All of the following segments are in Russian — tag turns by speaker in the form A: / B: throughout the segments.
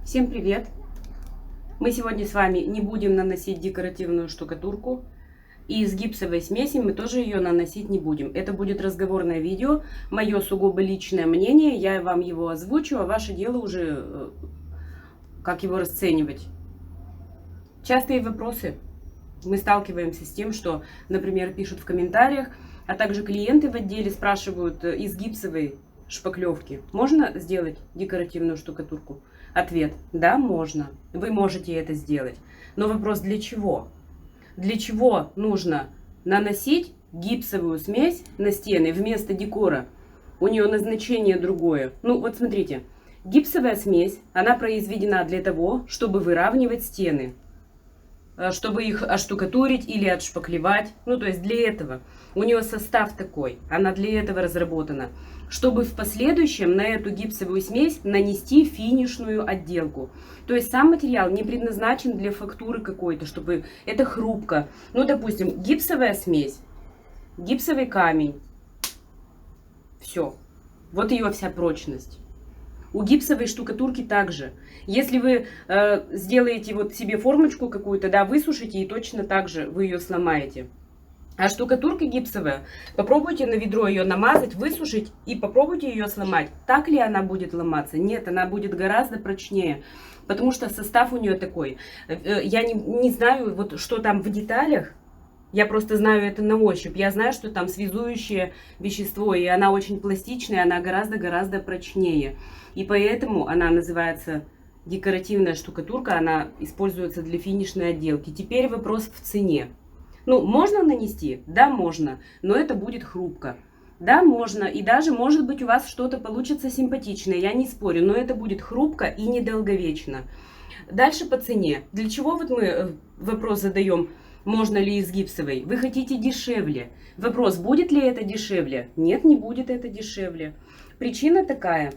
A: Всем привет! Мы сегодня с вами не будем наносить декоративную штукатурку. И из гипсовой смеси мы тоже ее наносить не будем. Это будет разговорное видео, мое сугубо личное мнение. Я вам его озвучу, а ваше дело уже, как его расценивать. Частые вопросы. Мы сталкиваемся с тем, что, например, пишут в комментариях, а также клиенты в отделе спрашивают: из гипсовой шпаклевки можно сделать декоративную штукатурку? Ответ: да, можно. Вы можете это сделать. Но вопрос: для чего? Для чего нужно наносить гипсовую смесь на стены вместо декора? У нее назначение другое. Ну вот смотрите, гипсовая смесь, она произведена для того, чтобы выравнивать стены, чтобы их оштукатурить или отшпаклевать. Ну, то есть для этого. У нее состав такой, она для этого разработана. Чтобы в последующем на эту гипсовую смесь нанести финишную отделку. То есть сам материал не предназначен для фактуры какой-то, чтобы это хрупко. Ну, допустим, гипсовая смесь, гипсовый камень. Все. Вот ее вся прочность. У гипсовой штукатурки также. Если вы сделаете вот себе формочку какую-то, да, высушите, и точно так же вы ее сломаете. А штукатурка гипсовая, попробуйте на ведро ее намазать, высушить и попробуйте ее сломать. Так ли она будет ломаться? Нет, она будет гораздо прочнее, потому что состав у нее такой. Я не знаю, вот что там в деталях. Я просто знаю это на ощупь. Я знаю, что там связующее вещество, и она очень пластичная, она гораздо-гораздо прочнее. И поэтому она называется декоративная штукатурка, она используется для финишной отделки. Теперь вопрос в цене. Ну, можно нанести? Да, можно, но это будет хрупко. Да, можно, и даже, может быть, у вас что-то получится симпатичное, я не спорю, но это будет хрупко и недолговечно. Дальше по цене. Для чего вот мы вопрос задаем: можно ли из гипсовой? Вы хотите дешевле. Вопрос: будет ли это дешевле? Нет, не будет это дешевле. Причина такая.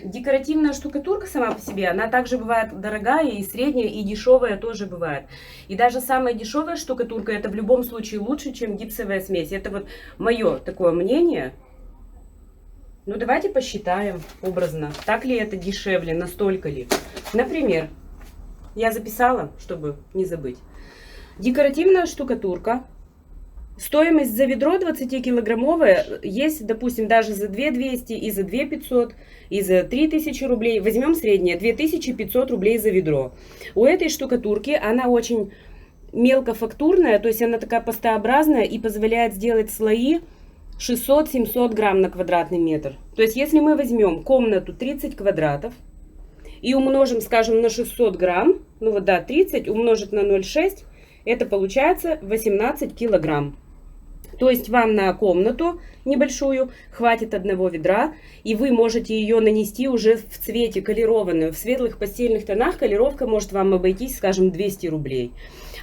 A: Декоративная штукатурка сама по себе, она также бывает дорогая, и средняя, и дешевая тоже бывает. И даже самая дешевая штукатурка, это в любом случае лучше, чем гипсовая смесь. Это вот мое такое мнение. Ну, давайте посчитаем образно, так ли это дешевле, настолько ли. Например, я записала, чтобы не забыть. Декоративная штукатурка. Стоимость за ведро 20-килограммовое есть, допустим, даже за 2200, и за 2500, и за 3000 рублей. Возьмем среднее, 2500 рублей за ведро. У этой штукатурки она очень мелкофактурная, то есть она такая пастообразная и позволяет сделать слои 600-700 грамм на квадратный метр. То есть если мы возьмем комнату 30 квадратов и умножим, скажем, на 600 грамм, ну вот да, 30 умножить на 0,6, это получается 18 килограмм. То есть вам на комнату небольшую хватит одного ведра, и вы можете ее нанести уже в цвете колерованную. В светлых постельных тонах колеровка может вам обойтись, скажем, 200 рублей.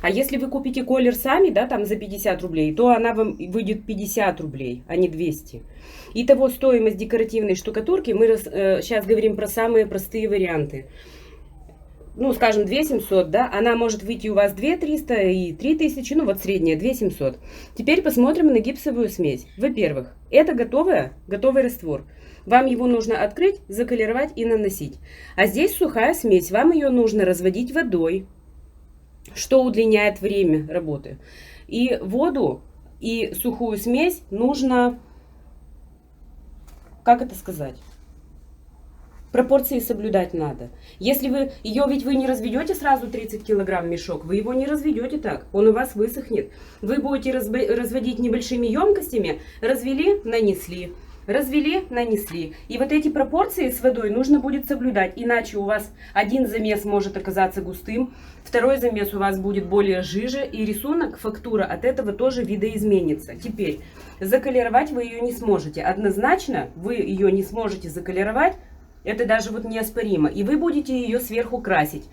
A: А если вы купите колер сами, да, там за 50 рублей, то она вам выйдет 50 рублей, а не 200. Итого стоимость декоративной штукатурки, мы сейчас говорим про самые простые варианты. Ну, скажем, 2700, да, она может выйти у вас 2300 и 3000, ну, вот средняя 2700. Теперь посмотрим на гипсовую смесь. Во-первых, это готовый раствор. Вам его нужно открыть, заколеровать и наносить. А здесь сухая смесь, вам ее нужно разводить водой, что удлиняет время работы. И воду, и сухую смесь нужно, как это сказать? Пропорции соблюдать надо. Если вы ее, ведь вы не разведете сразу 30 килограмм мешок, вы его не разведете так, он у вас высохнет. Вы будете разводить небольшими емкостями, развели, нанесли, развели, нанесли. И вот эти пропорции с водой нужно будет соблюдать, иначе у вас один замес может оказаться густым, второй замес у вас будет более жиже, и рисунок, фактура от этого тоже видоизменится. Теперь, заколеровать вы ее не сможете. Однозначно вы ее не сможете заколеровать. Это даже вот неоспоримо. И вы будете ее сверху красить.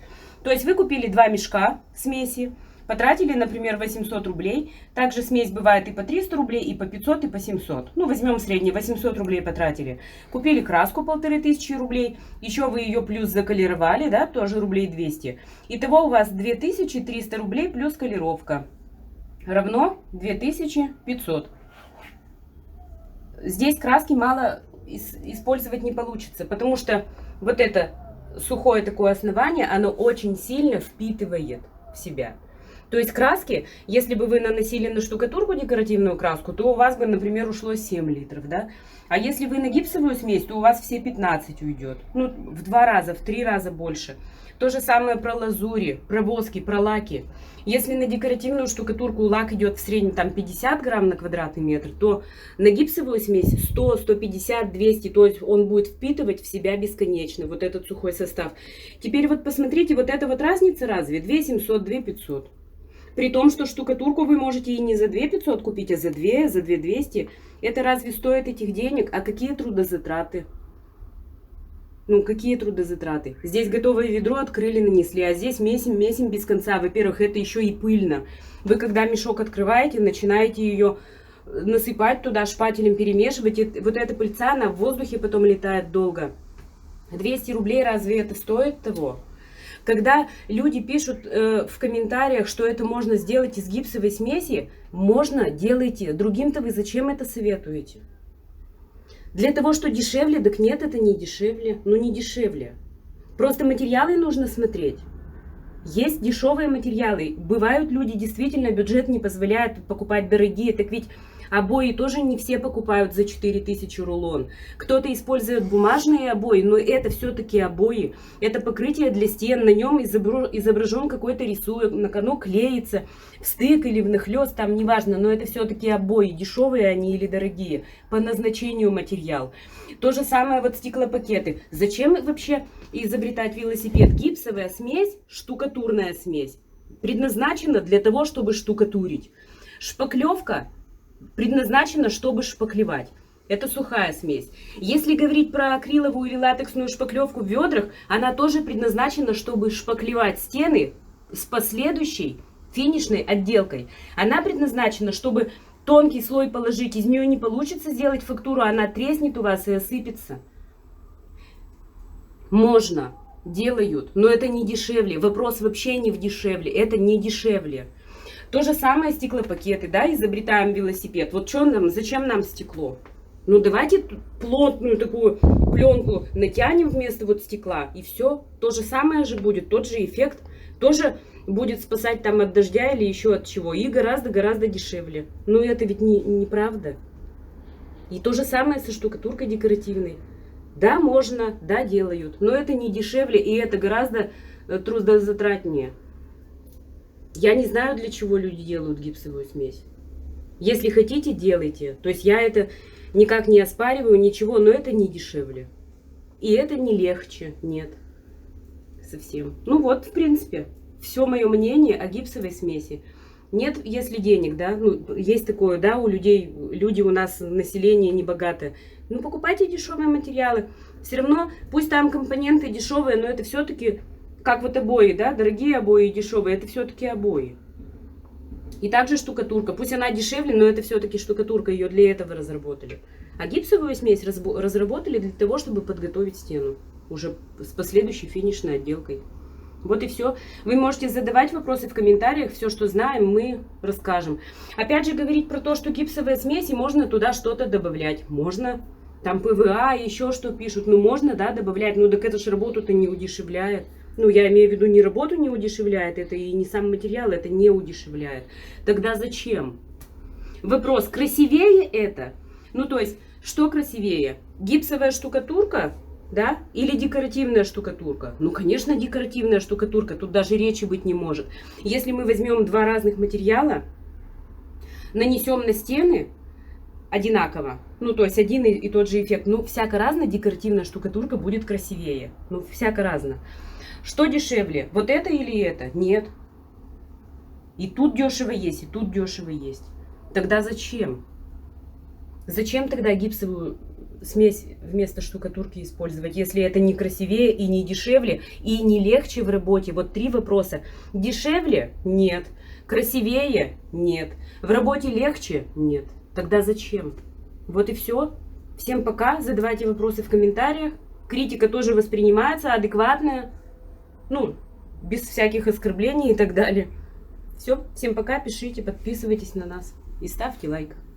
A: То есть вы купили 2 мешка смеси, потратили, например, 800 рублей. Также смесь бывает и по 300 рублей, и по 500, и по 700. Ну, возьмем средний, 800 рублей потратили. Купили краску 1500 рублей. Еще вы ее плюс заколеровали, да, тоже рублей 200. Итого у вас 2300 рублей плюс колеровка. Равно 2500. Здесь краски мало использовать не получится, потому что вот это сухое такое основание, оно очень сильно впитывает в себя. То есть краски, если бы вы наносили на штукатурку декоративную краску, то у вас бы, например, ушло 7 литров, да? А если вы на гипсовую смесь, то у вас все 15 уйдет. Ну, в 2 раза, в 3 раза больше. То же самое про лазури, про воски, про лаки. Если на декоративную штукатурку лак идет в среднем там 50 грамм на квадратный метр, то на гипсовую смесь 100, 150, 200. То есть он будет впитывать в себя бесконечно вот этот сухой состав. Теперь вот посмотрите, вот эта вот разница разве? 2700, 2500. При том, что штукатурку вы можете и не за 2500 купить, а за 2, за 2200. Это разве стоит этих денег? А какие трудозатраты? Ну, какие трудозатраты? Здесь готовое ведро открыли, нанесли, а здесь месим без конца. Во-первых, это еще и пыльно. Вы когда мешок открываете, начинаете ее насыпать туда, шпателем перемешивать. И вот эта пыльца, она в воздухе потом летает долго. 200 рублей разве это стоит того? Когда люди пишут в комментариях, что это можно сделать из гипсовой смеси, можно, делайте. Другим-то вы зачем это советуете? Для того, что дешевле, так нет, это не дешевле. Ну не дешевле. Просто материалы нужно смотреть. Есть дешевые материалы. Бывают люди, действительно, бюджет не позволяет покупать дорогие. Так ведь обои тоже не все покупают за 4000 рулон. Кто-то использует бумажные обои, но это все-таки обои. Это покрытие для стен, на нем изображен какой-то рисунок, оно клеится в стык или внахлёст, там неважно, но это все-таки обои, дешевые они или дорогие, по назначению материал. То же самое вот стеклопакеты. Зачем вообще изобретать велосипед? Гипсовая смесь, штукатурная смесь предназначена для того, чтобы штукатурить. Шпаклевка предназначена, чтобы шпаклевать. Это сухая смесь. Если говорить про акриловую или латексную шпаклевку в ведрах, она тоже предназначена, чтобы шпаклевать стены с последующей финишной отделкой. Она предназначена, чтобы тонкий слой положить, из нее не получится сделать фактуру, она треснет у вас и осыпется. Можно, делают, но это не дешевле. Вопрос вообще не в дешевле, это не дешевле. То же самое стеклопакеты, да, изобретаем велосипед. Вот что нам, зачем нам стекло? Ну давайте плотную такую пленку натянем вместо вот стекла, и все. То же самое же будет, тот же эффект. Тоже будет спасать там от дождя или еще от чего. И гораздо дешевле. Но это ведь не правда. И то же самое со штукатуркой декоративной. Да, можно, да, делают. Но это не дешевле, и это гораздо трудозатратнее. Я не знаю, для чего люди делают гипсовую смесь. Если хотите, делайте. То есть я это никак не оспариваю, ничего, но это не дешевле. И это не легче, нет. Совсем. Ну вот, в принципе, все мое мнение о гипсовой смеси. Нет, если денег, да, ну, есть такое, да, у людей, люди у нас, население небогатое. Ну, покупайте дешевые материалы. Все равно, пусть там компоненты дешевые, но это все-таки... Как вот обои, да, дорогие обои и дешевые, это все-таки обои. И также штукатурка, пусть она дешевле, но это все-таки штукатурка, ее для этого разработали. А гипсовую смесь разработали для того, чтобы подготовить стену, уже с последующей финишной отделкой. Вот и все. Вы можете задавать вопросы в комментариях, все, что знаем, мы расскажем. Опять же, говорить про то, что гипсовая смесь, и можно туда что-то добавлять. Можно, там ПВА, еще что пишут, ну можно, да, добавлять, ну так это же работу-то не удешевляет. Ну, я имею в виду, не работу не удешевляет, это и не сам материал, это не удешевляет. Тогда зачем? Вопрос, красивее это? Ну, то есть, что красивее? Гипсовая штукатурка, да, или декоративная штукатурка? Ну, конечно, декоративная штукатурка, тут даже речи быть не может. Если мы возьмем два разных материала, нанесем на стены одинаково, ну, то есть один и тот же эффект, ну, всяко разно декоративная штукатурка будет красивее, ну, всяко разно. Что дешевле? Вот это или это? Нет. И тут дешево есть, и тут дешево есть. Тогда зачем? Зачем тогда гипсовую смесь вместо штукатурки использовать, если это не красивее и не дешевле, и не легче в работе? Вот 3 вопроса. Дешевле? Нет. Красивее? Нет. В работе легче? Нет. Тогда зачем? Вот и все. Всем пока. Задавайте вопросы в комментариях. Критика тоже воспринимается, адекватная. Ну, без всяких оскорблений и так далее. Все, всем пока, пишите, подписывайтесь на нас и ставьте лайк.